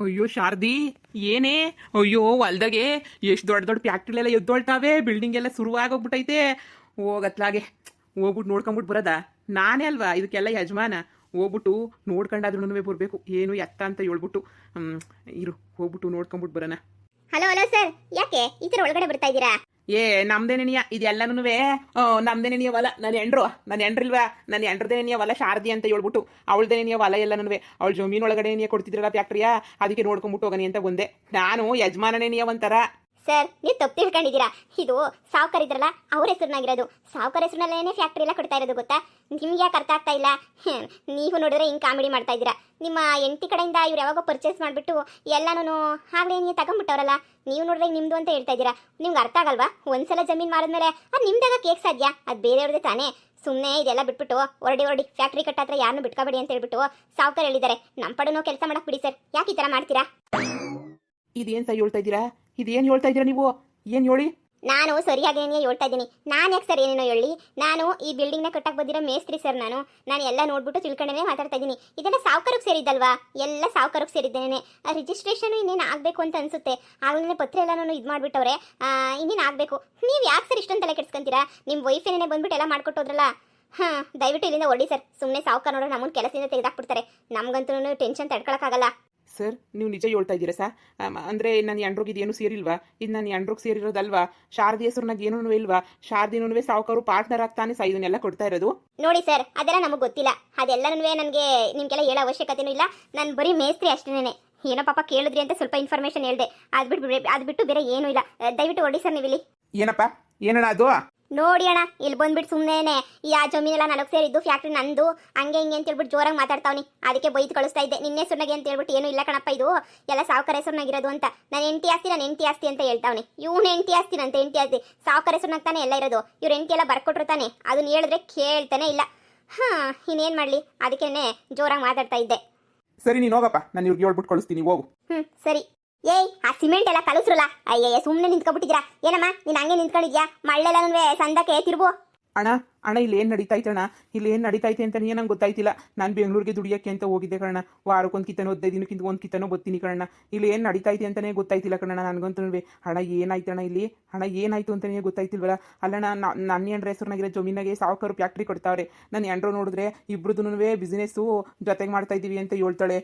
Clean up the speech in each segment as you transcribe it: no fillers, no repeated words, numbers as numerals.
ಅಯ್ಯೋ ಶಾರದಿ, ಏನೇ? ಅಯ್ಯೋ ಹೊಲ್ದಾಗೆ ಎಷ್ಟು ದೊಡ್ಡ ದೊಡ್ಡ ಫ್ಯಾಕ್ಟ್ರಿಲೆಲ್ಲ ಎದ್ದೊಳ್ತಾವೆ, ಬಿಲ್ಡಿಂಗ್ ಎಲ್ಲ ಶುರುವಾಗೋಗ್ಬಿಟ್ಟೈತೆ. ಹೋಗತ್ಲಾಗೆ ಹೋಗ್ಬಿಟ್ಟು ನೋಡ್ಕೊಂಬಿಟ್ಟು ಬರೋದಾ? ನಾನೇ ಅಲ್ವಾ ಇದಕ್ಕೆಲ್ಲ ಯಜಮಾನ. ಹೋಗ್ಬಿಟ್ಟು ನೋಡ್ಕೊಂಡಾದ್ರೂ ಬರಬೇಕು, ಏನು ಎತ್ತ ಅಂತ ಹೇಳ್ಬಿಟ್ಟು. ಇರು, ಹೋಗ್ಬಿಟ್ಟು ನೋಡ್ಕೊಂಬಿಟ್ಟು ಬರೋಣ. ಹಲೋ ಹಲೋ ಸರ್, ಯಾಕೆ ಈ ತರ ಒಳಗಡೆ ಬರ್ತಾ ಇದ್ದೀರಾ? ನಮ್ದೇನೇನಿಯ ಇದೆಲ್ಲನೂ ನಮ್ದೇನೇನಿಯ ಹೊಲ. ನನ್ನ ಎಂಡ್ರಿಲ್ವಾ, ನನ್ನ ಎಂಡ್ರದೇನೇನಿಯ ಹೊಲ ಶಾರದಿ ಅಂತ ಹೇಳ್ಬಿಟ್ಟು ಅವಳದೇನೇನಿಯ ಹೊಲ ಎಲ್ಲನೂ ಅವಳ ಜಮೀನು ಒಳಗಡೆ ಕೊಡ್ತಿದ್ರಲ್ಲ ಫ್ಯಾಕ್ಟ್ರಿಯಾ, ಅದಕ್ಕೆ ನೋಡ್ಕೊಂಬಿಟ್ಟು ಹೋಗನಿ ಅಂತ ಬಂದೆ. ನಾನು ಯಜಮಾನನೇನಿಯ ಒಂಥರ. ಸರ್, ನೀವು ತಪ್ಪು ತಿಳ್ಕೊಂಡಿದ್ದೀರಾ. ಇದು ಸಾವುಕಾರ ಇದ್ರಲ್ಲ, ಅವ್ರ ಹೆಸರಿನಾಗಿರೋದು. ಸಾವುಕಾರ ಹೆಸರಿನಲ್ಲೇನೆ ಫ್ಯಾಕ್ಟ್ರಿ ಎಲ್ಲ ಕೊಡ್ತಾ ಇರೋದು, ಗೊತ್ತಾ? ನಿಮ್ಗೆ ಯಾಕೆ ಅರ್ಥ ಆಗ್ತಾ ಇಲ್ಲ? ನೀವು ನೋಡಿದ್ರೆ ಹಿಂಗೆ ಕಾಮಿಡಿ ಮಾಡ್ತಾ ಇದ್ದೀರಾ. ನಿಮ್ಮ ಹೆಂಡತಿ ಕಡೆಯಿಂದ ಇವ್ರು ಯಾವಾಗೋ ಪರ್ಚೇಸ್ ಮಾಡಿಬಿಟ್ಟು ಎಲ್ಲನೂ ಆಗಲೇ ನೀವು ತಗೊಂಡ್ಬಿಟ್ಟವ್ರಲ್ಲ, ನೀವು ನೋಡಿದ್ರೆ ನಿಮ್ಮದು ಅಂತ ಹೇಳ್ತಾ ಇದ್ದೀರಾ. ನಿಮ್ಗೆ ಅರ್ಥ ಆಗಲ್ವಾ? ಒಂದ್ಸಲ ಜಮೀನು ಮಾರಿದ್ಮೇಲೆ ಅದು ನಿಮ್ದಾಗ ಕೇಕ್ ಸಾಧ್ಯ, ಅದು ಬೇರೆಯವ್ರದ್ದೇ ತಾನೇ. ಸುಮ್ಮನೆ ಇದೆಲ್ಲ ಬಿಟ್ಬಿಟ್ಟು ಹೊರಡಿ ಫ್ಯಾಕ್ಟ್ರಿ ಕಟ್ಟತ್ರ ಯಾರನ್ನೂ ಬಿಟ್ಕೋಬೇಡಿ ಅಂತ ಹೇಳ್ಬಿಟ್ಟು ಸಾವುಕಾರ ಹೇಳಿದ್ದಾರೆ. ನಮ್ಮ ಪಡೆನೋ ಕೆಲಸ ಮಾಡಕ್ಕೆ ಬಿಡಿ ಸರ್. ಯಾಕೆ ಈ ಥರ ಮಾಡ್ತೀರಾ? ಇದೇನು ಸಹ ಹೇಳ್ತಾ ಇದ್ದೀರಾ? ಇದೇನು ಹೇಳ್ತಾ ಇದ್ದೀರಾ ನೀವು? ಏನು ಹೇಳಿ? ನಾನು ಸರಿಯಾಗೇನೇ ಹೇಳ್ತಾ ಇದ್ದೀನಿ. ನಾನು ಯಾಕೆ ಸರ್ ಏನೇನೋ ಹೇಳಿ? ನಾನು ಈ ಬಿಲ್ಡಿಂಗ್ನ ಕಟ್ಟಕ್ಕೆ ಬಂದಿರೋ ಮೇಸ್ತ್ರಿ ಸರ್. ನಾನು ಎಲ್ಲ ನೋಡ್ಬಿಟ್ಟು ತಿಳ್ಕೊಂಡೇ ಮಾತಾಡ್ತಾ ಇದ್ದೀನಿ. ಇದೆಲ್ಲ ಸಾವುಕಾರಕ್ಕೆ ಸೇರಿದ್ದಲ್ವಾ? ಎಲ್ಲ ಸಾವುಕಾರಕ್ಕೆ ಸೇರಿದ್ದೇನೆ. ರಿಜಿಸ್ಟ್ರೇಷನ್ ಇನ್ನೇನು ಆಗಬೇಕು ಅಂತ ಅನಿಸುತ್ತೆ. ಆಗಲೇ ಪತ್ರ ಎಲ್ಲನೂ ಇದು ಮಾಡಿಬಿಟ್ಟವ್ರೆ. ಇನ್ನೇನು ಆಗಬೇಕು. ನೀವು ಯಾಕೆ ಸರ್ ಇಷ್ಟೊಂದು ತಲೆ ಕೆಡ್ಸ್ಕೊಂತೀರಾ? ನಿಮ್ಮ ವೈಫ್ ಏನೇ ಬಂದ್ಬಿಟ್ಟು ಎಲ್ಲ ಮಾಡ್ಕೊಟ್ಟೋದ್ರಲ್ಲ. ದಯವಿಟ್ಟು ಇಲ್ಲಿಂದ ಹೊಡಿ ಸರ್. ಸುಮ್ಮನೆ ಸಾವುಕಾರ ನೋಡ್ರೆ ನಮ್ಮನ್ನು ಕೆಲಸದಿಂದ ತೆಗೆದಾಕ್ಬಿಡ್ತಾರೆ. ನಮಗಂತೂ ಟೆನ್ಷನ್ ತಡ್ಕೊಳಕ್ಕಾಗಲ್ಲ. ಸರ್, ನೀವು ನಿಜ ಹೇಳ್ತಾ ಇದ್ದೀರಾ ಸರ್? ಅಂದರೆ ನನ್ನ ಎಂಡ್ರಿಗೆ ಇದೇನು ಸೇರಿಲ್ವಾ? ಇದು ನನ್ನ ಎಂಡ್ರಿಗೆ ಸೇರಿರೋದಲ್ವಾ? ಶಾರದಿ ಹೆಸರುನಾಗ ಏನೂ ಇಲ್ವಾ? ಶಾರದಿನೂ ಸಾವುಕಾರು ಪಾರ್ಟ್ನರ್ ಆಗ್ತಾನೆ ಸಹ ಇದನ್ನೆಲ್ಲ ಕೊಡ್ತಾ ಇರೋದು. ನೋಡಿ ಸರ್, ಅದೆಲ್ಲ ನಮಗೆ ಗೊತ್ತಿಲ್ಲ. ಅದೆಲ್ಲನೂ ನನಗೆ ನಿಮ್ಗೆಲ್ಲ ಹೇಳೋ ಅವಶ್ಯಕತೆನೂ ಇಲ್ಲ. ನಾನು ಬರೀ ಮೇಸ್ತ್ರಿ ಅಷ್ಟೇನೆ. ಏನೋ ಪಾಪ ಕೇಳಿದ್ರಿ ಅಂತ ಸ್ವಲ್ಪ ಇನ್ಫಾರ್ಮೇಶನ್ ಹೇಳ್ದೆ. ಅದು ಬಿಟ್ಟು ಬೇರೆ ಏನೂ ಇಲ್ಲ. ದಯವಿಟ್ಟು ಹೊಡಿ ಸರ್ ನೀವು ಇಲ್ಲಿ. ಏನಪ್ಪ, ಏನಣ್ಣ ಅದು? ನೋಡಿ ಅಣ್ಣ, ಇಲ್ಲಿ ಬಂದ್ಬಿಟ್ಟು ಸುಮ್ಮನೆ ಆ ಜಮೀನೆಲ್ಲ ನನಗೆ ಸೇರಿದ್ದು, ಫ್ಯಾಕ್ಟ್ರಿ ನಂದು, ಹಂಗೆ ಹಿಂಗೆ ಅಂತ ಹೇಳ್ಬಿಟ್ಟು ಜೋರಾಗಿ ಮಾತಾಡ್ತಾವನಿ. ಅದಕ್ಕೆ ಬೈದು ಕಳಿಸ್ತಾ ಇದ್ದೆ. ನಿನ್ನೆ ಹೆಸರುನಾಗೆ ಅಂತ ಹೇಳ್ಬಿಟ್ಟು ಏನು ಇಲ್ಲ ಕಣಪ್ಪ, ಇದು ಎಲ್ಲ ಸಾವುಕಾರ ಹೆಸರುನಾಗಿರೋದು ಅಂತ. ನಾನು ಹೆಂಡತಿ ಆಸ್ತಿ ಅಂತ ಹೇಳ್ತಾವನಿ. ಇವ್ನು ಹೆಂಡತಿ ಆಸ್ತಿ ಸಾವುಕಾರ ಹೆಸರುನಾಗ ತಾನೇ ಎಲ್ಲ ಇರೋದು. ಇವ್ರ ಹೆಂಡತಿ ಎಲ್ಲ ಬರ್ಕೊಟ್ಟಿರ್ತಾನೆ, ಅದನ್ನ ಹೇಳಿದ್ರೆ ಕೇಳ್ತಾನೆ ಇಲ್ಲ. ಇನ್ನೇನು ಮಾಡಲಿ, ಅದಕ್ಕೇನೆ ಜೋರಾಗಿ ಮಾತಾಡ್ತಾ ಇದ್ದೆ. ಸರಿ, ನೀನು ಹೋಗಪ್ಪ, ನಾನು ಇವ್ರಿಗೆ ಹೇಳ್ಬಿಟ್ಟು ಕಳಿಸ್ತೀನಿ, ಹೋಗು. ಸರಿ. ಏಯ್, ಆ ಸಿಮೆಂಟ್ ಎಲ್ಲ ಕಳಿಸ್ರಲ್ಲ. ಅಯ್ಯಯ್ಯ, ಸುಮ್ಮನೆ ನಿಂತ್ಕೊಬಿಟ್ಟಿದ್ದೀರಾ. ಏನಮ್ಮ ನೀನು ಹಂಗೆ ನಿಂತ್ಕೊಂಡಿದ್ಯಾ? ಮಳ್ಳೆಲ್ಲ ಸಂದಕ್ಕೆ ತಿರುಗು. ಅಣ್ಣ ಇಲ್ಲಿ ಏನು ನಡೀತಾಯ್ತಣ್ಣ? ಇಲ್ಲಿ ಏನು ನಡೀತೈತೆ ಅಂತ ನಂಗೆ ಗೊತ್ತಾಯ್ತಿಲ್ಲ. ನಾನು ಬೆಂಗಳೂರಿಗೆ ದುಡಿಯೋಕ್ಕೆ ಅಂತ ಹೋಗಿದ್ದೆ ಕಣ್ಣ. ವಾರಕ್ಕೊಂದು ಕಿತ್ತನೋ 15 ದಿನಕ್ಕಿಂತ ಒಂದು ಕಿತ್ತನೋ ಬರ್ತೀನಿ ಕಣ್ಣ. ಇಲ್ಲಿ ಏನು ನಡೀತೈತೆ ಅಂತಲೇ ಗೊತ್ತಾಯ್ತಿಲ್ಲ ಕಣ್ಣ ನನಗಂತೂ. ಅಣ್ಣ ಏನಾಯ್ತಣ್ಣ ಇಲ್ಲಿ? ಅಣ್ಣ ಏನಾಯ್ತು ಅಂತಲೇ ಗೊತ್ತಾಯ್ತಿಲ್ವಲ್ಲ? ಅಲ್ಲಣ್ಣ, ನನ್ನ ಎಂಡ್ರ ಹೆಸರುನಾಗಿರೋ ಜಮೀನಾಗೆ ಸಾವುಕಾರು ಫ್ಯಾಕ್ಟ್ರಿ ಕೊಡ್ತಾವ್ರೆ. ನನ್ನ ಎಂಡ್ರು ನೋಡಿದ್ರೆ ಇಬ್ಬರದೂ ಬಿಸ್ನೆಸ್ಸು ಜೊತೆಗೆ ಮಾಡ್ತಾ ಇದ್ದೀವಿ ಅಂತ ಹೇಳ್ತಾಳೆ.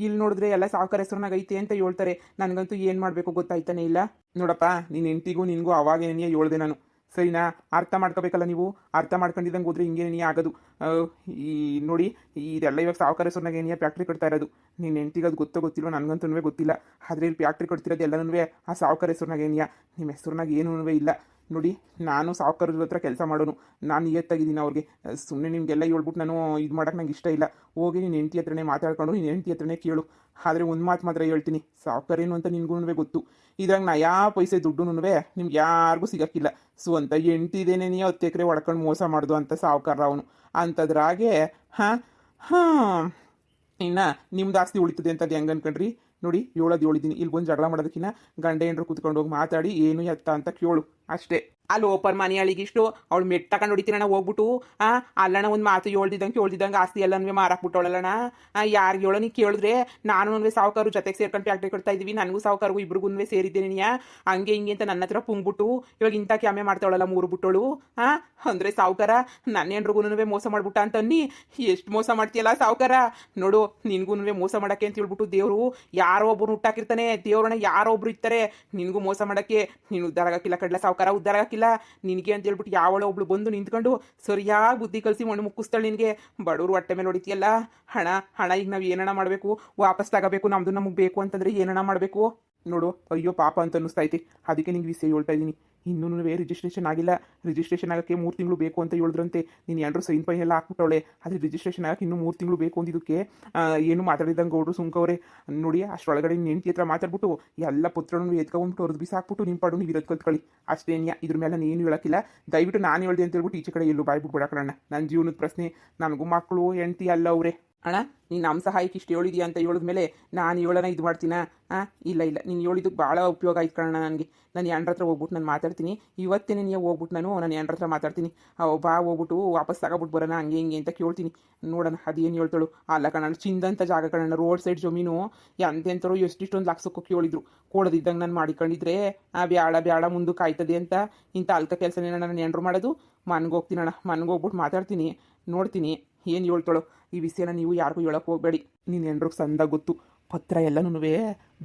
ಇಲ್ಲಿ ನೋಡಿದ್ರೆ ಎಲ್ಲ ಸಾವುಕಾರ ಹೆಸರುನಾಗ ಐತೆ ಅಂತ ಹೇಳ್ತಾರೆ. ನನಗಂತೂ ಏನು ಮಾಡಬೇಕು ಗೊತ್ತಾಯ್ತಾನೆ ಇಲ್ಲ. ನೋಡಪ್ಪ, ನಿನ್ನ ಹೆಂಡತಿಗೂ ನಿನಗೂ ಅವಾಗೇನೇ ಹೇಳ್ದೆ ನಾನು, ಸರಿನಾ? ಅರ್ಥ ಮಾಡ್ಕೋಬೇಕಲ್ಲ ನೀವು. ಅರ್ಥ ಮಾಡ್ಕೊಂಡಿದ್ದಂಗೆ ಹೋದ್ರೆ ಹಿಂಗೇನೇ ಆಗೋದು. ಈ ನೋಡಿ, ಇದೆಲ್ಲ ಇವಾಗ ಸಾವುಕಾರ ಹೆಸರುನಾಗ ಏನಿಯ ಫ್ಯಾಕ್ಟ್ರಿ ಕೊಡ್ತಾ ಇರೋದು. ನಿನ್ನ ಹೆಂಡತಿಗೆ ಅದು ಗೊತ್ತಿಲ್ವೋ ನನಗಂತೂ ಗೊತ್ತಿಲ್ಲ. ಆದರೆ ಇಲ್ಲಿ ಫ್ಯಾಕ್ಟ್ರಿ ಕೊಡ್ತಿರೋದು ಎಲ್ಲನೂ ಆ ಸಾವುಕಾರ ಹೆಸರುನಾಗ ಏನಿಯ. ನಿಮ್ಮ ಹೆಸರುನಾಗ ಏನೂ ಇಲ್ಲ. ನೋಡಿ, ನಾನು ಸಾವುಕಾರದ ಹತ್ರ ಕೆಲಸ ಮಾಡೋನು. ನಾನು ತೆಗಿದ್ದೀನಿ ಅವ್ರಿಗೆ. ಸುಮ್ಮನೆ ನಿಮಗೆಲ್ಲ ಹೇಳ್ಬಿಟ್ಟು ನಾನು ಇದು ಮಾಡೋಕ್ಕೆ ನಂಗೆ ಇಷ್ಟ ಇಲ್ಲ. ಹೋಗಿ ನಿನ್ನ ಹೆಂಡತಿ ಹತ್ರನೇ ಮಾತಾಡ್ಕೊಂಡು ನಿನ್ನ ಹೆಂಡತಿ ಹತ್ರನೇ ಕೇಳು. ಆದರೆ ಒಂದು ಮಾತು ಮಾತ್ರ ಹೇಳ್ತೀನಿ, ಸಾವುಕಾರ ಏನು ಅಂತ ನಿನ್ಗೂ ಗೊತ್ತು. ಇದ್ರಾಗ ನಾ ಯಾವ ಪೈಸೆ ದುಡ್ಡು ನಿಮ್ಗೆ ಯಾರಿಗೂ ಸಿಗೋಕ್ಕಿಲ್ಲ. ಸ್ವಂತ ಹೆಂಡ್ತಿದೇನೆ 10 ಎಕರೆ ಹೊಡ್ಕೊಂಡು ಮೋಸ ಮಾಡ್ದು ಅಂತ ಸಾವುಕಾರ ಅವನು. ಅಂಥದ್ರಾಗೆ ಇನ್ನು ನಿಮ್ದು ಆಸ್ತಿ ಉಳಿತದೆ ಅಂತ ಅದು ಹೆಂಗೆ ಅನ್ಕೊಂಡ್ರಿ? ನೋಡಿ, ಹೇಳಿದ್ದೀನಿ, ಇಲ್ಲಿ ಬಂದು ಜಗಳ ಮಾಡೋದಕ್ಕಿಂತ ಗಂಡ ಹೆಂಡ್ರು ಕೂತ್ಕೊಂಡು ಹೋಗಿ ಮಾತಾಡಿ ಏನು ಎತ್ತ ಅಂತ ಕೇಳು ಅಷ್ಟೇ. ಅಲ್ಲಿ ಓಪರ್ ಮನೆಯಾಳಿಗಿಷ್ಟು ಅವಳು ಮೆಟ್ ತಗೊಂಡು ಹೊಡಿತೀರಣ್ಣ ಹೋಗ್ಬಿಟ್ಟು. ಅಲ್ಲಣ್ಣ ಒಂದು ಮಾತು ಹೇಳ್ದಿದ್ದಂಗೆ ಆಸ್ತಿ ಎಲ್ಲನೂ ಮಾರಾಕ್ಬಿಟ್ಟವಳಲ್ಲಣ್ಣ. ಯಾರಿಗೆ ಹೇಳೋ? ನೀ ಕೇಳಿದ್ರೆ ನಾನು ಸಾವುಕಾರು ಜೊತೆಗೆ ಸೇರ್ಕೊಂಡು ಫ್ಯಾಕ್ಟ್ರಿ ಕೊಡ್ತಾ ಇದ್ದೀವಿ, ನನಗೂ ಸಾವುಕಾರಿಗೂ ಇಬ್ರಿಗೂ ಸೇರಿದ್ದೇನೆ ಹಂಗೆ ಹಿಂಗೆ ಅಂತ ನನ್ನ ಹತ್ರ ಪುಂಗ್ಬಿಟ್ಟು ಇವಾಗ ಇಂಥ ಕ್ಯಾಮೆ ಮಾಡ್ತಾವಳಲ್ಲ 3 ಬಿಟ್ಟೋಳು. ಅಂದರೆ ಸಾವುಕಾರ ನನ್ನ ಹೆಂಡ್ರಿಗೂ ಮೋಸ ಮಾಡ್ಬಿಟ್ಟ ಅಂತನ್ನಿ. ಎಷ್ಟು ಮೋಸ ಮಾಡ್ತೀಯಲ್ಲ ಸಾವುಕಾರ? ನೋಡು, ನಿನ್ಗೂ ಮೋಸ ಮಾಡೋಕ್ಕೆ ಅಂತ ಹೇಳ್ಬಿಟ್ಟು ದೇವರು ಯಾರೋ ಒಬ್ಬರು ಹುಟ್ಟಾಕಿರ್ತಾನೆ. ದೇವ್ರನ್ನ ಯಾರೋ ಒಬ್ರು ಇರ್ತಾರೆ ನಿನಗೂ ಮೋಸ ಮಾಡೋಕ್ಕೆ. ನೀನು ಉದ್ಧಾರ ಆಗಕ್ಕಿಲ್ಲ ಕಡ್ಲ ಸಾವುಕಾರ, ಉದ್ಧಾರ ಆಗಕ್ಕಿಲ್ಲ ನಿನಗೆ ಅಂತ ಹೇಳ್ಬಿಟ್ಟು ಯಾವಳೋ ಒಬ್ಳು ಬಂದು ನಿಂತ್ಕೊಂಡು ಸರಿಯಾಗಿ ಬುದ್ಧಿ ಕಲಿಸಿ ಮಣ್ಣು ಮುಕ್ಕಿಸ್ತಾಳೆ ನಿನಗೆ. ಬಡವರು ಹೊಟ್ಟೆ ಮೇಲೆ ಹೊಡಿತೀಯಲ್ಲ. ಹಣ ಈಗ ನಾವು ಏನಣ್ಣ ಮಾಡಬೇಕು? ವಾಪಸ್ ತಗೋಬೇಕು. ನಮಗೆ ಬೇಕು ಅಂತಂದರೆ ಏನಣ್ಣ ಮಾಡಬೇಕು? ನೋಡು, ಅಯ್ಯೋ ಪಾಪ ಅಂತ ಅನ್ನಿಸ್ತೈತಿ. ಅದಕ್ಕೆ ನಿಂಗೆ ವಿಷಯ ಹೇಳ್ತಾ ಇದ್ದೀನಿ. ಇನ್ನೂ ರಿಜಿಸ್ಟ್ರೇಷನ್ ಆಗಿಲ್ಲ. ರಿಜಿಸ್ಟ್ರೇಷನ್ ಆಗೋಕ್ಕೆ 3 ತಿಂಗಳು ಬೇಕು ಅಂತ ಹೇಳಿದ್ರಂತೆ. ನೀನು ಎಲ್ಲರೂ ಸೈನ್ ಪೈನ್ ಎಲ್ಲ ಹಾಕ್ಬಿಟ್ಟವಳೆ. ಆದರೆ ರಿಜಿಸ್ಟ್ರೇಷನ್ ಆಗೋಕ್ಕೆ ಇನ್ನೂ 3 ತಿಂಗಳು ಬೇಕು ಅಂದಿದ್ದಕ್ಕೆ ಏನು ಮಾತಾಡಿದಂಗೆ ಗೌಡ್ರು ಸುಮ್ಕವ್ರೆ. ನೋಡಿ, ಅಷ್ಟರೊಳಗಡೆ ನಿನ್ನ ಹೆಂಡತಿ ಹತ್ರ ಮಾತಾಡ್ಬಿಟ್ಟು ಎಲ್ಲ ಪುತ್ರನೂ ಎತ್ಕೊಂಡ್ಬಿಟ್ಟು ಅವ್ರದ್ದು ಬಿಸಾಕ್ಬಿಟ್ಟು ನಿಮ್ಮ ಪಾಡು ನೀವು ಇರೋದು ಕಲ್ತ್ಕೊಳ್ಳಿ ಅಷ್ಟೇನಿಯಾ. ಇದ್ರ ಮೇಲೆ ನಾನು ಏನು ಹೇಳೋಕ್ಕಿಲ್ಲ. ದಯವಿಟ್ಟು ನಾನು ಹೇಳ್ದೆ ಅಂತ ಹೇಳ್ಬಿಟ್ಟು ಈಚೆ ಕಡೆ ಎಲ್ಲೂ ಬಾಯ್ಬಿಟ್ಟು ಬಿಡೋಣ. ನನ್ನ ಜೀವನದ ಪ್ರಶ್ನೆ. ನನಗೂ ಮಕ್ಕಳು ಹೆಂಡತಿ ಅಲ್ಲ ಅವರೇ. ಅಣ್ಣ ನೀನು ನಮ್ಮ ಸಹಾಯಕ್ಕೆ ಇಷ್ಟು ಹೇಳಿದ್ಯಾ ಅಂತ ಹೇಳಿದ್ಮೇಲೆ ನಾನು ಹೇಳೋಣ ಇದು ಮಾಡ್ತೀನಾ? ಇಲ್ಲ ಇಲ್ಲ, ನೀನು ಹೇಳಿದ್ದಕ್ಕೆ ಭಾಳ ಉಪಯೋಗ ಆಯ್ತು ಕಣ ನನಗೆ. ನಾನು ಎಂಡ್ರ ಹತ್ರ ಹೋಗ್ಬಿಟ್ಟು ನಾನು ಮಾತಾಡ್ತೀನಿ. ಇವತ್ತೇ ನೀನು ಹೋಗ್ಬಿಟ್ಟು ನಾನು ಎಂಡ್ರ ಹತ್ರ ಮಾತಾಡ್ತೀನಿ. ಬಾ ಹೋಗ್ಬಿಟ್ಟು ವಾಪಸ್ ತಗೊಬಿಟ್ಟು ಬರೋಣ ಹಂಗೆ ಹಿಂಗೆ ಅಂತ ಕೇಳ್ತೀನಿ. ನೋಡೋಣ ಅದೇನು ಹೇಳ್ತಾಳು. ಅಲ್ಲ ಕಣ, ಚಿಂದಂಥ ಜಾಗ ಕಣ, ರೋಡ್ ಸೈಡ್ ಜಮೀನು. ಎಂತೆಂಥವ್ರು ಎಷ್ಟಿಷ್ಟೊಂದು ಲಕ್ಷಕ್ಕೂ ಕೇಳಿದ್ರು. ಕೊಡದಿದ್ದಂಗೆ ನಾನು ಮಾಡಿಕೊಂಡಿದ್ರೆ ಬ್ಯಾಡ ಬ್ಯಾಡ ಮುಂದಕ್ಕೆ ಆಯ್ತದೆ ಅಂತ ಇಂಥ ಅಲ್ಕ ಕೆಲಸನೇನ ನಾನು ಎಂಡ್ರು ಮಾಡೋದು. ಮನ್ಗೋಗ್ತೀನಣ್ಣ, ಮನ್ಗೋಗ್ಬಿಟ್ಟು ಮಾತಾಡ್ತೀನಿ, ನೋಡ್ತೀನಿ ಏನು ಹೇಳ್ತಾಳೋ. ಈ ವಿಷಯನ ನೀವು ಯಾರಿಗೂ ಹೇಳೋಕೆ ಹೋಗಬೇಡಿ. ನೀನು ಎಂಡ್ರಿಗೆ ಸಂದಾಗ ಗೊತ್ತು. ಪತ್ರ ಎಲ್ಲನೂ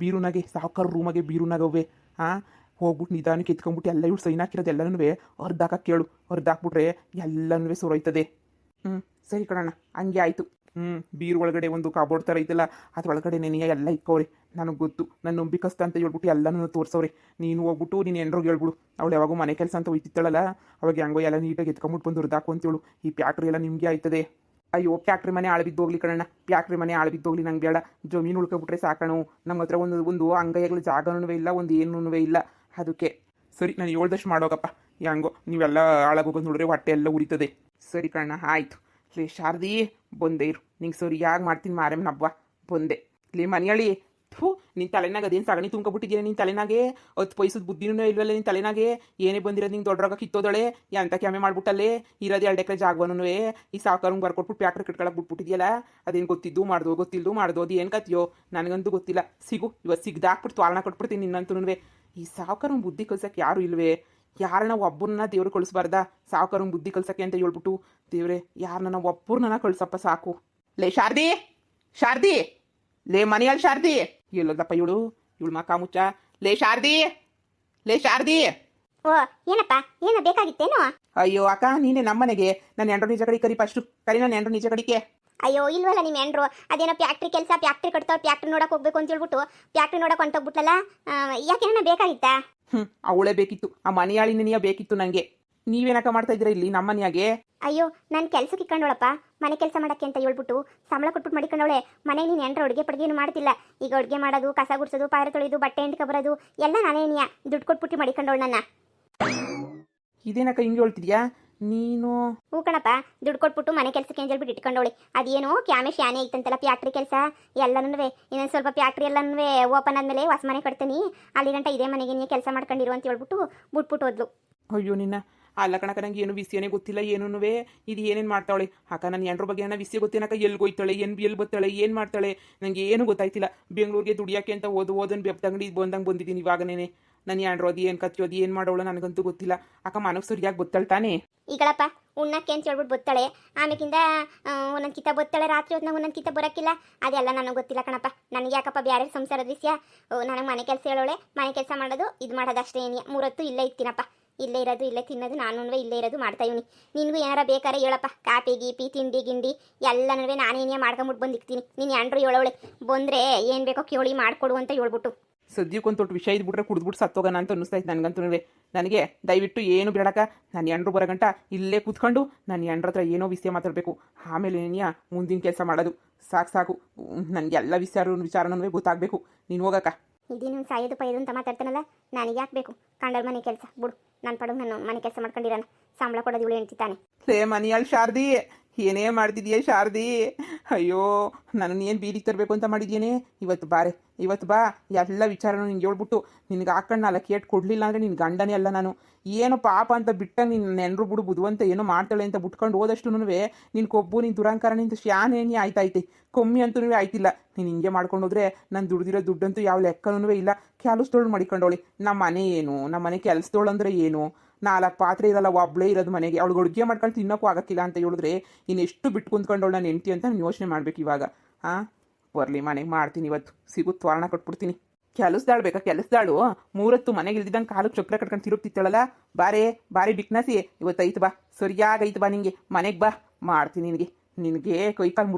ಬೀರುನಾಗೆ, ಸಾವುಕಾರ ರೂಮಾಗೆ ಬೀರುನಾಗವೆ. ಹೋಗ್ಬಿಟ್ಟು ನಿಧಾನಕ್ಕೆ ಎತ್ಕೊಂಡ್ಬಿಟ್ಟು ಎಲ್ಲ ಇವ್ರು ಸೈನ್ ಹಾಕಿರೋದು ಎಲ್ಲನೂ ಅರ್ಧಾಕಕ್ಕೆ ಕೇಳು. ಅರ್ಧಾಕ್ಬಿಟ್ರೆ ಎಲ್ಲನೂ ಸುರೋಯ್ತದೆ. ಸರಿ ಕಣಣ್ಣ, ಹಂಗೆ ಆಯಿತು. ಬೀರು ಒಳಗಡೆ ಒಂದು ಕಬೋರ್ಡ್ ಥರ ಐತಲ್ಲ, ಅದ್ರೊಳಗಡೆ ನೆನೆಯ ಎಲ್ಲ ಇಕ್ಕವ್ರಿ. ನನಗೆ ಗೊತ್ತು, ನನ್ನ ನಂಬಿಕಸ್ತ ಅಂತ ಹೇಳ್ಬಿಟ್ಟು ಎಲ್ಲನೂ ತೋರಿಸವ್ರಿ. ನೀನು ಹೋಗ್ಬಿಟ್ಟು ನೀನು ಎಂಡ್ರಿಗೆ ಹೇಳ್ಬಿಡು. ಅವಳು ಯಾವಾಗೂ ಮನೆ ಕೆಲಸ ಅಂತ ಹೋಯ್ತಿತ್ತಳಲ್ಲ, ಅವಾಗ ಹೆಂಗೋ ಎಲ್ಲ ನೀಟಾಗಿ ಎತ್ಕೊಂಬಿಟ್ಟು ಬಂದು ಅರ್ಧಾಕು ಅಂತೇಳು. ಈ ಪ್ಯಾಕ್ಟ್ರಿ ಎಲ್ಲ ನಿಮಗೆ ಆಯ್ತದೆ. ಅಯ್ಯೋ, ಪ್ಯಾಕ್ಟ್ರಿ ಮನೆ ಆಳ್ಬಿದ್ದೋಗ್ಲಿ ಕಣಣ್ಣ, ಪ್ಯಾಕ್ಟ್ರಿ ಮನೆ ಆಳ್ಬಿದ್ದೋಗ್ಲಿ, ನಂಗೆ ಬೇಡ. ಜಮೀನು ಉಳ್ಕೊಬಿಟ್ರೆ ಸಾಕಣು. ನಮ್ಮ ಹತ್ರ ಒಂದು ಅಂಗೈಗಳು ಜಾಗನೂ ಇಲ್ಲ, ಒಂದು ಏನೂ ಇಲ್ಲ. ಅದಕ್ಕೆ ಸರಿ, ನಾನು ಹೇಳ್ದಷ್ಟು ಮಾಡೋಗಪ್ಪ. ಹೆಂಗೋ ನೀವೆಲ್ಲ ಹಾಳಾಗೋಗೋದು ನೋಡ್ರೆ ಹೊಟ್ಟೆ ಎಲ್ಲ ಉರಿತದೆ. ಸರಿ ಕಣ್ಣ, ಆಯಿತು. ಲೇ ಶಾರದಿ, ಬಂದೆ ಇರು. ನಿಂಗೆ ಸರಿಯಾಗಿ ಮಾಡ್ತೀನಿ ಮಾರೇಮ್ಮನ ಹಬ್ಬ. ಬಂದೆ. ಲೇ ಮನೆಯಳಿ, ನಿನ್ನ ತಲೆನಾಗ ಅದೇನು ಸಗಣಿ ತುಂಬ್ಕೊಬಿಟ್ಟಿದ್ದೀರ ನಿನ್ನ ತಲೆನಾಗೆ? 10 ಪೈಸದ ಬುದ್ಧಿನೂ ಇಲ್ವಲ್ಲ ನಿನ್ನ ತಲೆನಾಗೆ? ಏನೇ ಬಂದಿರೋದು ನಿಂಗೆ ದೊಡ್ಡರಾಗ ಕಿತ್ತೋದಳೆ ಎಂತ ಕ್ಯಾಮೆ ಮಾಡ್ಬಿಟ್ಟಲ್ಲೇ. ಇರೋದು 2 ಎಕರೆ ಜಾಗವನ್ನೂ ಈ ಸಾವುಕಾರಂಗೆ ಬರ್ಕೊಟ್ಬಿಟ್ಟು ಪ್ಯಾಕ್ಟ್ರಿ ಕಟ್ಕೊಳಕ್ಕೆ ಬಿಟ್ಬಿಟ್ಟಿದ್ಯಲ್ಲ. ಅದೇನು ಗೊತ್ತಿದ್ದು ಮಾಡ್ದೋ ಗೊತ್ತಿಲ್ದು ಮಾಡ್ದೋ, ಅದು ಏನು ಕತ್ತಿಯೋ ನನಗಂತೂ ಗೊತ್ತಿಲ್ಲ. ಇವತ್ತು ಸಿಗ್ದಾಕ್ಬಿಟ್ಟು ತ್ವಾರಣ ಕೊಟ್ಬಿಡ್ತೀನಿ ನಿನ್ನಂತೂ. ಈ ಸಾವುಕಾರಂಗೆ ಬುದ್ಧಿ ಕಲ್ಸಕ್ಕೆ ಯಾರು ಇಲ್ವೇ? ಯಾರನ್ನ ಒಬ್ಬರನ್ನ ದೇವ್ರು ಕಳಿಸ್ಬಾರ್ದ? ಸಾವುಕಾರಂಗೆ ಬುದ್ಧಿ ಕಲ್ಸಕ್ಕೆ ಅಂತ ಹೇಳ್ಬಿಟ್ಟು ದೇವ್ರೆ ಯಾರನ್ನ ಒಬ್ಬರನ್ನ ಕಳ್ಸಪ್ಪ ಸಾಕು. ಲೇ ಶಾರದಿ, ಶಾರದಿ, ಲೇ ಮನೆಯಲ್ಲಿ ಶಾರದಿ ಎಲ್ಲದಪ್ಪ ಇವಳು ಮಕ್ಕ ಮುಚ್ಚ. ಲೇ ಶಾರದಿ, ಲೇ ಶಾರದಿ. ಓ ಏನಪ್ಪ, ಏನೋ ಬೇಕಾಗಿತ್ತೇನೋ? ಅಯ್ಯೋ ಅಕ್ಕ, ನೀನೆ ನಮ್ಮನೆಗೆ ನನ್ನ ಎಂಡ್ರು ನಿಜ ಕಡೆ ಕರಿ ಫಸ್ಟು ಕರಿ. ನನ್ನ ಎಂಡ್ರು ನಿಜ ಕಡಿಕೆ. ಅಯ್ಯೋ ಇಲ್ವಲ್ಲ ನಿಮ್ಮ ಎಂಡ್ರು. ಅದೇನೋ ಪ್ಯಾಕ್ಟ್ರಿ ಕೆಲಸ, ಪ್ಯಾಕ್ಟ್ರಿ ಕಟ್ತಾವ್, ಪ್ಯಾಕ್ಟ್ರಿ ನೋಡಕ್ಕೆ ಹೋಗ್ಬೇಕು ಅಂತ ಹೇಳ್ಬಿಟ್ಟು ಪ್ಯಾಕ್ಟ್ರಿ ನೋಡಕ್ಕೆ ಹೊಂಟೋಗ್ಬಿಟ್ಲಲ್ಲ. ಯಾಕೆನ ಬೇಕಾಗಿತ್ತಾ? ಅವಳೇ ಬೇಕಿತ್ತು, ಆ ಮನೆಯಾಳಿ ನಿನಯ ಬೇಕಿತ್ತು ನನಗೆ. ನೀವೇನಕ್ಕ ಮಾಡ್ತಾ ಇದ್ದೀರಾ ಇಲ್ಲಿ ನಮ್ಮ ಮನೆಯಾಗೆ? ಅಯ್ಯೋ, ನಾನು ಕೆಲ್ಸಕ್ಕೆ ಇಕ್ಕೊಂಡೋಳಪ್ಪ, ಮನೆ ಕೆಲಸ ಮಾಡಕ್ಕೆ ಅಂತ ಹೇಳ್ಬಿಟ್ಟು ಸಂಬಳ ಕೊಟ್ಬಿಟ್ಟು ಮಡಿಕೊಂಡವಳೆ. ಮನೆಗೆ ನೀನು ಎಂಟ್ರ ಅಡುಗೆ ಪಡುಗೆನು ಮಾಡ್ತಿಲ್ಲ. ಈಗ ಅಡುಗೆ ಮಾಡೋದು, ಕಸ ಗುಡಿಸೋದು, ಪಾತ್ರೆ ತೊಳೆಯೋದು, ಬಟ್ಟೆ ಎಂಟ್ಕ ಬರೋದು ಎಲ್ಲ ನಾನೇ ನೀಯ ದುಡ್ಡು ಕೊಟ್ಬಿಟ್ಟು ಮಡಿಕೊಂಡವಳು ನನ್ನ. ಇದೇನಕ್ಕ ಹಿಂಗೆ ಹೇಳ್ತಿದ್ಯಾ ನೀನು? ಹೂ ಕಣಪ್ಪ, ದುಡ್ಡು ಕೊಟ್ಬಿಟ್ಟು ಮನೆ ಕೆಲಸಕ್ಕೆ ಅಂತ ಹೇಳ್ಬಿಟ್ಟು ಇಟ್ಕೊಂಡವಳೆ. ಅದೇನೋ ಕ್ಯಾಮೆ ಶಾನೆ ಐತಂತಲ್ಲ ಪ್ಯಾಕ್ಟ್ರಿ ಕೆಲಸ ಎಲ್ಲನೂ. ಇನ್ನೊಂದು ಸ್ವಲ್ಪ ಪ್ಯಾಕ್ಟ್ರಿ ಎಲ್ಲನೂ ಓಪನ್ ಆದಮೇಲೆ ಹೊಸ ಮನೆ ಕಟ್ತೀನಿ, ಅಲ್ಲಿ ಗಂಟ ಇದೇ ಮನೆಗೆ ನೀನು ಕೆಲಸ ಮಾಡ್ಕೊಂಡಿರು ಅಂತ ಹೇಳ್ಬಿಟ್ಟು ಬಿಟ್ಬಿಟ್ಟು ಹೋದ್ಲು. ಅಯ್ಯೋ ನಿನ್ನ, ಅಲ್ಲ ಕಣಕ, ನಂಗೆ ಏನು ವಿಷಯನೇ ಗೊತ್ತಿಲ್ಲ ಏನೂ. ಇದು ಏನೇನು ಮಾಡ್ತಾವಳೆ ಅಕ್ಕ? ನನ್ನ ಎಂಡ್ರ ಬಗ್ಗೆ ನನ್ನ ವಿಷಯ ಗೊತ್ತೇನಕ್ಕ? ಎಲ್ಗೋಯ್ತಾಳೆ, ಎಲ್ಲಿ ಬರ್ತಾಳೆ, ಏನು ಮಾಡ್ತಾಳೆ, ನನಗೆ ಏನು ಗೊತ್ತಾಯ್ತಿಲ್ಲ. ಬೆಂಗಳೂರಿಗೆ ದುಡಿಯೋಕ್ಕೆ ಅಂತ ಓದನ್ ಬೆಪ್ತಂಗಡಿ ಬಂದಂಗೆ ಬಂದಿದ್ದೀನಿ ಇವಾಗನೇ. ನನ್ನ ಎಂಡ್ರು ಅದು ಏನು ಕತ್ತಿಯೋದು ಏನು ಮಾಡೋಳು ನನಗಂತೂ ಗೊತ್ತಿಲ್ಲ. ಅಕ್ಕ ಮನಕ್ಕೆ ಸರಿಯಾಗಿ ಗೊತ್ತಾಳೆ ತಾನೇ? ಈಗಳಪ್ಪ ಉಣ್ಣಕ್ಕೆ ಅಂತ ಹೇಳ್ಬಿಟ್ಟು ಬತ್ತಾಳೆ, ಆಮೇಕಿಂದ ಒಂದೊಂದು ಕಿತ್ತ ಬತ್ತಾಳೆ, ರಾತ್ರಿ ಹೊತ್ತಿನಾಗ ಒಂದೊಂದು ಕಿತ್ತ ಬರೋಕ್ಕಿಲ್ಲ. ಅದೆಲ್ಲ ನನಗೆ ಗೊತ್ತಿಲ್ಲ ಕಣಪ್ಪ. ನನಗೆ ಯಾಕಪ್ಪ ಬೇರೆ ಸಂಸಾರದ ವಿಷಯ. ನನಗೆ ಮನೆ ಕೆಲಸ ಹೇಳೋಳೆ, ಮನೆ ಕೆಲಸ ಮಾಡೋದು ಇದು ಮಾಡೋದು ಅಷ್ಟೇ. ಏನಿಯ 3 ಹೊತ್ತು ಇಲ್ಲೇ ಇರ್ತೀನಪ್ಪ, ಇಲ್ಲೇ ಇರೋದು ಇಲ್ಲೇ ತಿನ್ನೋದು, ನಾನು ಇಲ್ಲೇ ಇರೋದು ಮಾಡ್ತಾ ಇವನಿ. ನಿನಗೂ ಏನಾರ ಬೇಕಾರೆ ಹೇಳಪ್ಪ, ಕಾಫಿ ಗೀಪಿ ತಿಂಡಿ ಗಿಂಡಿ ಎಲ್ಲನೂ ನಾನೇನೇ ಮಾಡ್ಕೊಂಬಿಟ್ಟು ಬಂದಿರ್ತೀನಿ. ನೀನು ಎಂಡ್ರು ಹೇಳೋಳೆ ಬಂದರೆ ಏನು ಬೇಕೋ ಕೇಳಿ ಮಾಡಿಕೊಡು ಅಂತ ಹೇಳ್ಬಿಟ್ಟು. ಸದ್ಯಕ್ಕೊಂದು ತೊಟ್ಟು ವಿಷಯ ಇದ್ಬಿಟ್ರೆ ಕುಡಿದ್ಬಿಟ್ಟು ಸತ್ತೋಗೋಣ ಅಂತ ಅನ್ನಿಸ್ತಾಯ್ತು ನನಗಂತೂ. ನನಗೆ ದಯವಿಟ್ಟು ಏನು ಬಿಡಕ, ನನ್ನ ಎಂಡ್ರು ಬರೋಗಂಟ ಇಲ್ಲೇ ಕೂತ್ಕೊಂಡು ನನ್ನ ಎಂಡ್ರ ಹತ್ರ ಏನೋ ವಿಷಯ ಮಾತಾಡಬೇಕು. ಆಮೇಲೆ ಏನಿಯಾ ಮುಂದಿನ ಕೆಲಸ ಮಾಡೋದು. ಸಾಕು ನನಗೆ ಎಲ್ಲ ವಿಚಾರನೂ ಗೊತ್ತಾಗಬೇಕು. ನೀನು ಹೋಗಕ್ಕ. ಇದೇನು ಸಾಯೋದು ಪೈದು ಅಂತ ಮಾತಾಡ್ತಾನಲ್ಲ, ನನಗೆ ಯಾಕೆ ಬೇಕು ಕಂಡಲ್ ಮನೆ ಕೆಲಸ? ಬಿಡು, ನನ್ನ ಪಡಗು ನಾನು ಮನೆ ಕೆಲಸ ಮಾಡ್ಕೊಂಡಿರೋಣ, ಸಂಬಳ ಕೊಡೋದು ಇವಳು ಹೇಳ್ತಿದ್ದಾನೆ. ಲೇ ಮನೆಯಲ್ಲಿ ಶಾರದಿ, ಏನೇ ಮಾಡ್ತಿದೀಯ ಶಾರದಿ? ಅಯ್ಯೋ, ನಾನು ಏನು ಬೀದಿಗೆ ತರಬೇಕು ಅಂತ ಮಾಡಿದ್ದೇನೆ. ಇವತ್ತು ಬಾ, ಎಲ್ಲ ವಿಚಾರನೂ ನಿನ್ಗೆ ಹೇಳ್ಬಿಟ್ಟು ನಿನ್ಗೆ ಹಾಕೊಂಡು ನಾಲ್ಕು ಕೇಟ್ ಕೊಡಲಿಲ್ಲ ಅಂದರೆ ನಿನ್ನ ಗಂಡನೇ ಅಲ್ಲ ನಾನು. ಏನೋ ಪಾಪ ಅಂತ ಬಿಟ್ಟಂಗೆ ನಿನ್ನ ನೆನರು ಬಿಡು ಬುದುವಂತ ಏನೋ ಮಾಡ್ತಾಳೆ ಅಂತ ಬಿಟ್ಕೊಂಡು ಹೋದಷ್ಟು ನಿನ್ನ ಕೊಬ್ಬು, ನಿನ್ನ ದುರಂಕಾರ, ನಿಂತು ಶಾನೇನಿ ಆಯ್ತಾಯ್ತೆ. ಕಮ್ಮಿ ಅಂತೂ ಆಯ್ತಿಲ್ಲ. ನೀನು ಹಿಂಗೆ ಮಾಡ್ಕೊಂಡು ಹೋದ್ರೆ ನಾನು ದುಡ್ದಿರೋ ದುಡ್ಡಂತೂ ಯಾವ ಲೆಕ್ಕನೂ ಇಲ್ಲ. ಕೆಲಸದೋಳು ಮಾಡಿಕೊಂಡವಳಿ. ನಮ್ಮ ಮನೆ ಏನು, ನಮ್ಮ ಮನೆ ಕೆಲಸದೋಳು ಅಂದರೆ ಏನು? 4 ಪಾತ್ರೆ ಇರಲ್ಲ, ಒಬ್ಬಳೇ ಇರೋದು ಮನೆಗೆ. ಅವಳು ಅಡುಗೆ ಮಾಡ್ಕೊಂಡು ತಿನ್ನೋಕ್ಕೂ ಆಗೋಕ್ಕಿಲ್ಲ ಅಂತ ಹೇಳಿದ್ರೆ ಇನ್ನೆಷ್ಟು ಬಿಟ್ಟು ಕುಂತ್ಕೊಂಡವಳು ನಾನು ಹೆಂಡ್ತಿ ಅಂತ ನಾನು ಯೋಚನೆ ಮಾಡ್ಬೇಕು ಇವಾಗ. ಬರಲಿ, ಮನೆಗೆ ಮಾಡ್ತೀನಿ ಇವತ್ತು. ಸಿಗುತ್ತೆ ತ್ವಾರಣ ಕೊಟ್ಬಿಡ್ತೀನಿ. ಕೆಲಸದಾಳು ಬೇಕಾ? ಕೆಲಸದಾಳು 3 ಹೊತ್ತು ಮನೆಗೆ ಇಲ್ದಿದ್ದಂಗೆ ಕಾಲಕ್ಕೆ ಚಕ್ರ ಕಟ್ಕೊಂಡು ತಿರುಗ್ತಿತ್ತಳಲ್ಲ. ಬಾರಿ ಬಿಕ್ನಾಸಿ ಇವತ್ತು ಐತೆ ಬಾ, ಸರಿಯಾಗೈತೆ ಬಾ, ನಿಂಗೆ ಮನೆಗೆ ಬಾ, ಮಾಡ್ತೀನಿ ನಿನಗೆ ಕೈ ಕಾಲು